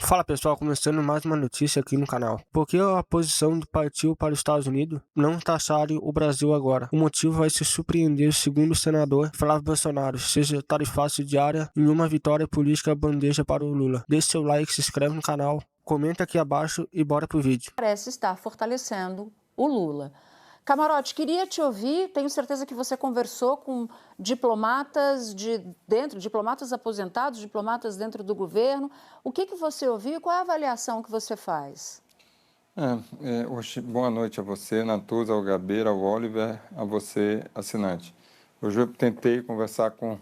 Fala pessoal, começando mais uma notícia aqui no canal. Por que a posição partiu para os Estados Unidos não taxarem o Brasil agora? O motivo vai se surpreender, segundo o senador Flávio Bolsonaro, seja tarifaço diária em uma vitória política bandeja para o Lula. Deixe seu like, se inscreve no canal, comenta aqui abaixo e bora pro vídeo. Parece estar fortalecendo o Lula. Camarote, queria te ouvir, tenho certeza que você conversou com diplomatas diplomatas aposentados, diplomatas dentro do governo. O que você ouviu e qual é a avaliação que você faz? Boa noite a você, Natuza, ao Gabeira, ao Oliver, a você, assinante. Hoje eu tentei conversar com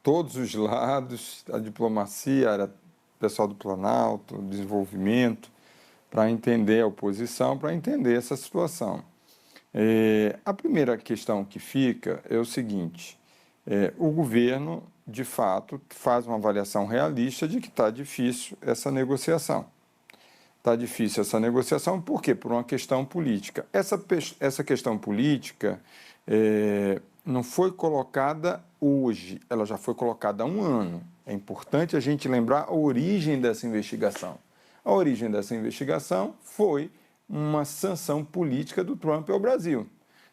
todos os lados, a diplomacia, o pessoal do Planalto, desenvolvimento, para entender a oposição, para entender essa situação. A primeira questão que fica é o seguinte: o governo, de fato, faz uma avaliação realista de que está difícil essa negociação. Está difícil essa negociação, por quê? Por uma questão política. Essa questão política não foi colocada hoje, ela já foi colocada há um ano. É importante a gente lembrar a origem dessa investigação. A origem dessa investigação foi uma sanção política do Trump ao Brasil.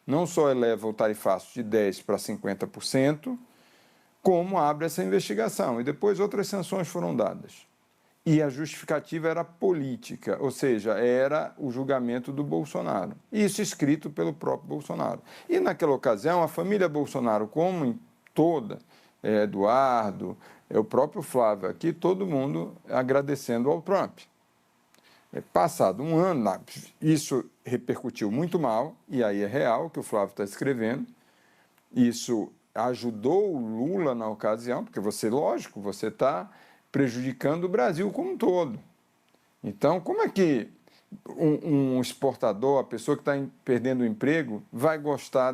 Não só eleva o tarifaço de 10% para 50%, como abre essa investigação. E depois outras sanções foram dadas. E a justificativa era política, ou seja, era o julgamento do Bolsonaro. Isso escrito pelo próprio Bolsonaro. E naquela ocasião, a família Bolsonaro, como em toda, Eduardo, o próprio Flávio aqui, todo mundo agradecendo ao Trump. Passado um ano, isso repercutiu muito mal, e aí é real o que o Flávio está escrevendo. Isso ajudou o Lula na ocasião, porque lógico, você está prejudicando o Brasil como um todo. Então, como é que um exportador, a pessoa que está perdendo o emprego, vai gostar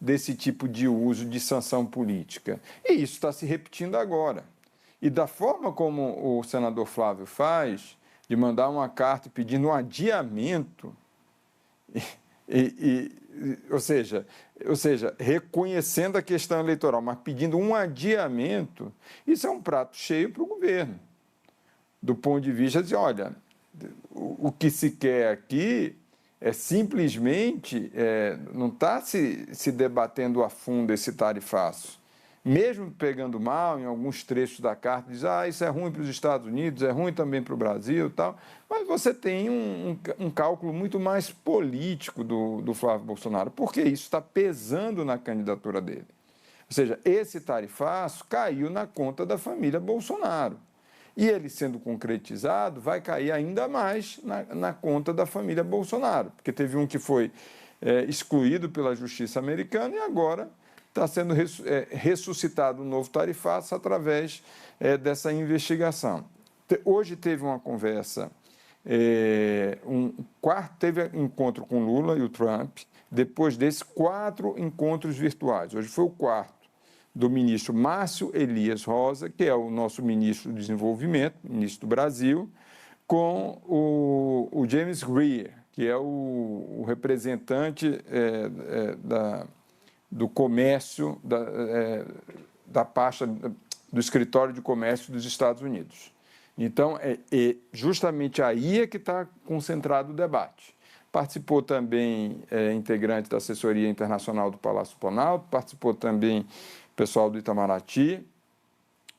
desse tipo de uso de sanção política? E isso está se repetindo agora. E da forma como o senador Flávio faz, de mandar uma carta pedindo um adiamento, ou seja, reconhecendo a questão eleitoral, mas pedindo um adiamento, isso é um prato cheio para o governo. Do ponto de vista de, olha, o que se quer aqui é simplesmente, não está se debatendo a fundo esse tarifaço. Mesmo pegando mal em alguns trechos da carta, diz, isso é ruim para os Estados Unidos, é ruim também para o Brasil e tal, mas você tem um cálculo muito mais político do Flávio Bolsonaro, porque isso está pesando na candidatura dele. Ou seja, esse tarifaço caiu na conta da família Bolsonaro. E ele sendo concretizado, vai cair ainda mais na conta da família Bolsonaro, porque teve um que foi excluído pela justiça americana e agora está sendo ressuscitado um novo tarifaço através dessa investigação. Hoje teve uma conversa, teve encontro com Lula e o Trump, depois desses 4 encontros virtuais. Hoje foi o quarto, do ministro Márcio Elias Rosa, que é o nosso ministro do Desenvolvimento, ministro do Brasil, com o James Greer, que é o representante do comércio, da pasta do escritório de comércio dos Estados Unidos. Então, justamente aí é que está concentrado o debate. Participou também integrante da assessoria internacional do Palácio Planalto, participou também o pessoal do Itamaraty.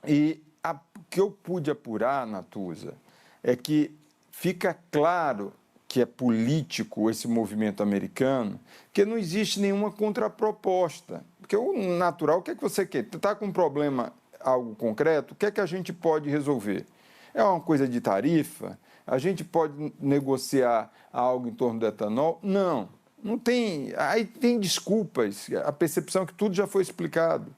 E o que eu pude apurar, Natuza, é que fica claro que é político esse movimento americano, que não existe nenhuma contraproposta. Porque o natural, o que é que você quer? Está com um problema, algo concreto, o que é que a gente pode resolver? É uma coisa de tarifa? A gente pode negociar algo em torno do etanol? Não, não tem. Aí tem desculpas, a percepção que tudo já foi explicado.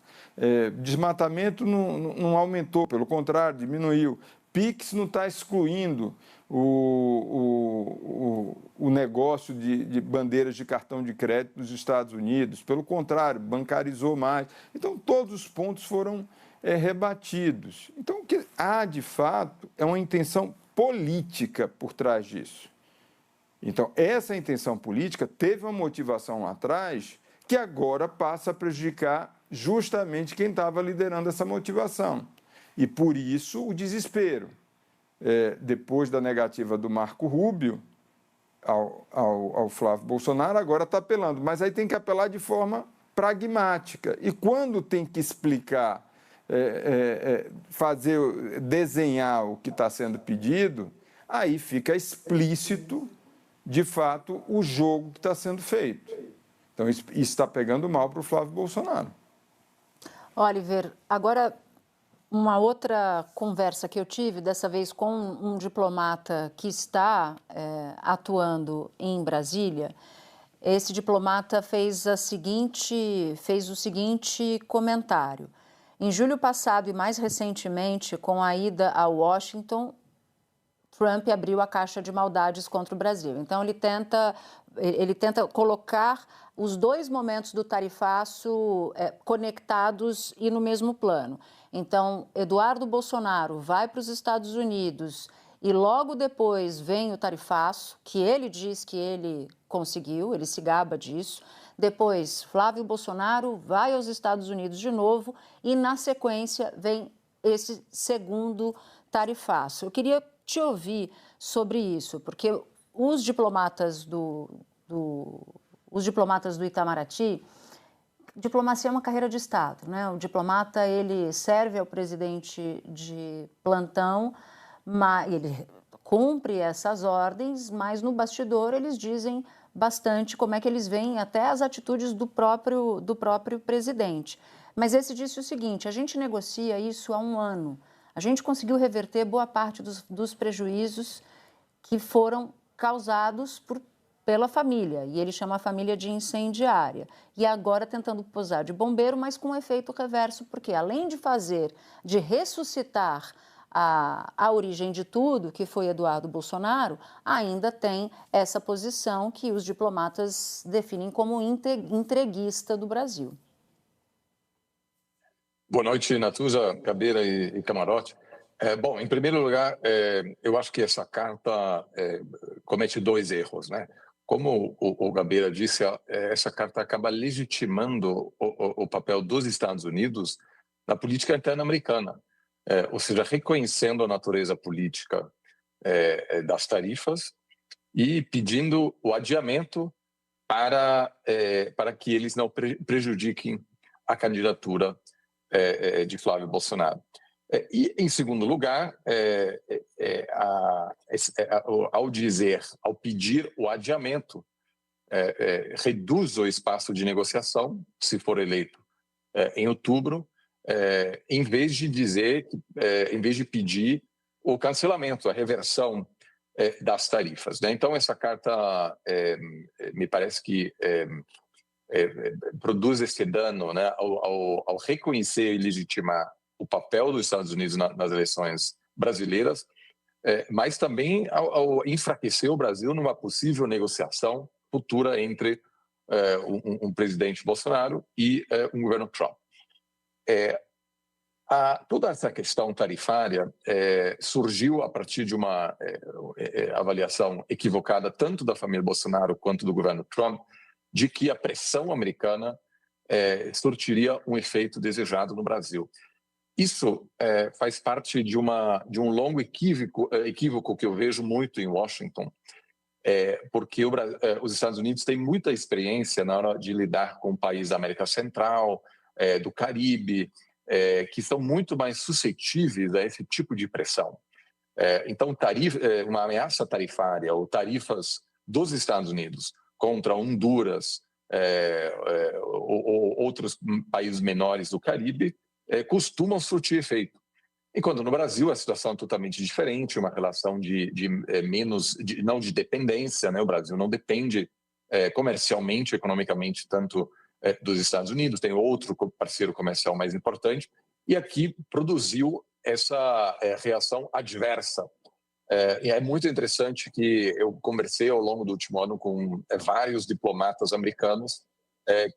Desmatamento não aumentou, pelo contrário, diminuiu. PIX não está excluindo o negócio de bandeiras de cartão de crédito dos Estados Unidos. Pelo contrário, bancarizou mais. Então, todos os pontos foram rebatidos. Então, o que há, de fato, é uma intenção política por trás disso. Então, essa intenção política teve uma motivação lá atrás que agora passa a prejudicar justamente quem estava liderando essa motivação. E, por isso, o desespero. depois da negativa do Marco Rubio ao Flávio Bolsonaro, agora está apelando. Mas aí tem que apelar de forma pragmática. E quando tem que explicar, desenhar o que está sendo pedido, aí fica explícito, de fato, o jogo que está sendo feito. Então, isso está pegando mal para o Flávio Bolsonaro. Oliver, agora uma outra conversa que eu tive, dessa vez com um diplomata que está atuando em Brasília. Esse diplomata fez o seguinte comentário. Em julho passado e mais recentemente, com a ida a Washington, Trump abriu a caixa de maldades contra o Brasil. Então, ele tenta colocar os dois momentos do tarifaço conectados e no mesmo plano. Então, Eduardo Bolsonaro vai para os Estados Unidos e logo depois vem o tarifaço, que ele diz que ele conseguiu, ele se gaba disso. Depois, Flávio Bolsonaro vai aos Estados Unidos de novo e, na sequência, vem esse segundo tarifaço. Eu queria te ouvir sobre isso, porque os diplomatas do Itamaraty, diplomacia é uma carreira de Estado, né? O diplomata, ele serve ao presidente de plantão, ele cumpre essas ordens, mas no bastidor eles dizem bastante como é que eles veem até as atitudes do próprio presidente. Mas esse disse o seguinte: a gente negocia isso há um ano. A gente conseguiu reverter boa parte dos prejuízos que foram causados pela família, e ele chama a família de incendiária. E agora tentando posar de bombeiro, mas com um efeito reverso, porque além de ressuscitar a origem de tudo, que foi Eduardo Bolsonaro, ainda tem essa posição que os diplomatas definem como entreguista do Brasil. Boa noite, Natuza, Gabeira e Camarote. Bom, em primeiro lugar, eu acho que essa carta comete dois erros, né? Como o Gabeira disse, essa carta acaba legitimando o papel dos Estados Unidos na política interna americana, ou seja, reconhecendo a natureza política das tarifas e pedindo o adiamento para que eles não prejudiquem a candidatura de Flávio Bolsonaro. E, em segundo lugar, ao pedir o adiamento, reduz o espaço de negociação, se for eleito em outubro, em vez de pedir o cancelamento, a reversão das tarifas, né? Então, essa carta me parece que produz esse dano, né, ao reconhecer e legitimar o papel dos Estados Unidos nas eleições brasileiras, mas também ao enfraquecer o Brasil numa possível negociação futura entre um presidente Bolsonaro e um governo Trump. Toda essa questão tarifária surgiu a partir de uma avaliação equivocada tanto da família Bolsonaro quanto do governo Trump, de que a pressão americana surtiria um efeito desejado no Brasil. Isso faz parte de um longo equívoco que eu vejo muito em Washington, porque os Estados Unidos têm muita experiência na hora de lidar com países da América Central, do Caribe, que são muito mais suscetíveis a esse tipo de pressão. Então, uma ameaça tarifária ou tarifas dos Estados Unidos contra Honduras ou outros países menores do Caribe costumam surtir efeito. Enquanto no Brasil a situação é totalmente diferente, uma relação não de dependência, né? O Brasil não depende comercialmente, economicamente, tanto dos Estados Unidos, tem outro parceiro comercial mais importante, e aqui produziu essa reação adversa. E é muito interessante que eu conversei ao longo do último ano com vários diplomatas americanos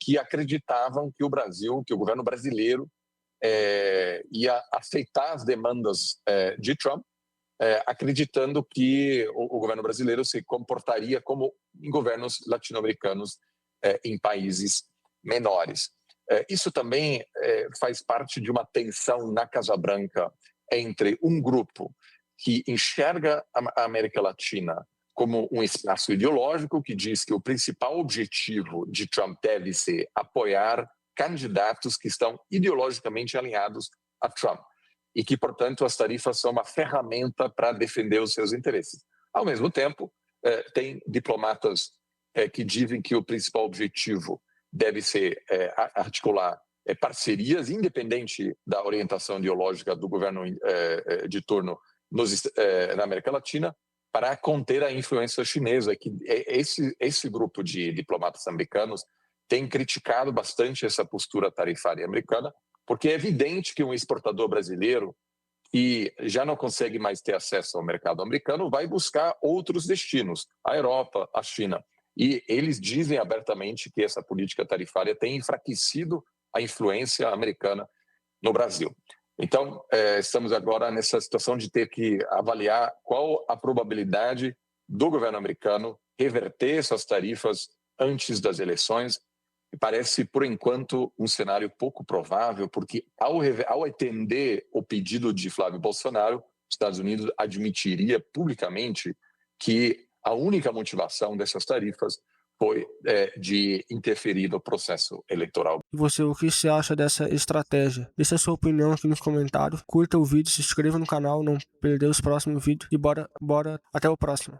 que acreditavam que o governo brasileiro ia aceitar as demandas de Trump, acreditando que o governo brasileiro se comportaria como em governos latino-americanos em países menores. Isso também faz parte de uma tensão na Casa Branca entre um grupo que enxerga a América Latina como um espaço ideológico, que diz que o principal objetivo de Trump deve ser apoiar candidatos que estão ideologicamente alinhados a Trump e que, portanto, as tarifas são uma ferramenta para defender os seus interesses. Ao mesmo tempo, tem diplomatas que dizem que o principal objetivo deve ser articular parcerias, independente da orientação ideológica do governo de turno na América Latina, para conter a influência chinesa. Que esse grupo de diplomatas americanos tem criticado bastante essa postura tarifária americana, porque é evidente que um exportador brasileiro que já não consegue mais ter acesso ao mercado americano vai buscar outros destinos, a Europa, a China. E eles dizem abertamente que essa política tarifária tem enfraquecido a influência americana no Brasil. Então, estamos agora nessa situação de ter que avaliar qual a probabilidade do governo americano reverter essas tarifas antes das eleições. E parece, por enquanto, um cenário pouco provável, porque ao atender o pedido de Flávio Bolsonaro, os Estados Unidos admitiria publicamente que a única motivação dessas tarifas foi de interferir no processo eleitoral. E você, o que você acha dessa estratégia? Deixe a sua opinião aqui nos comentários, curta o vídeo, se inscreva no canal, não perder os próximos vídeos e bora, até o próximo.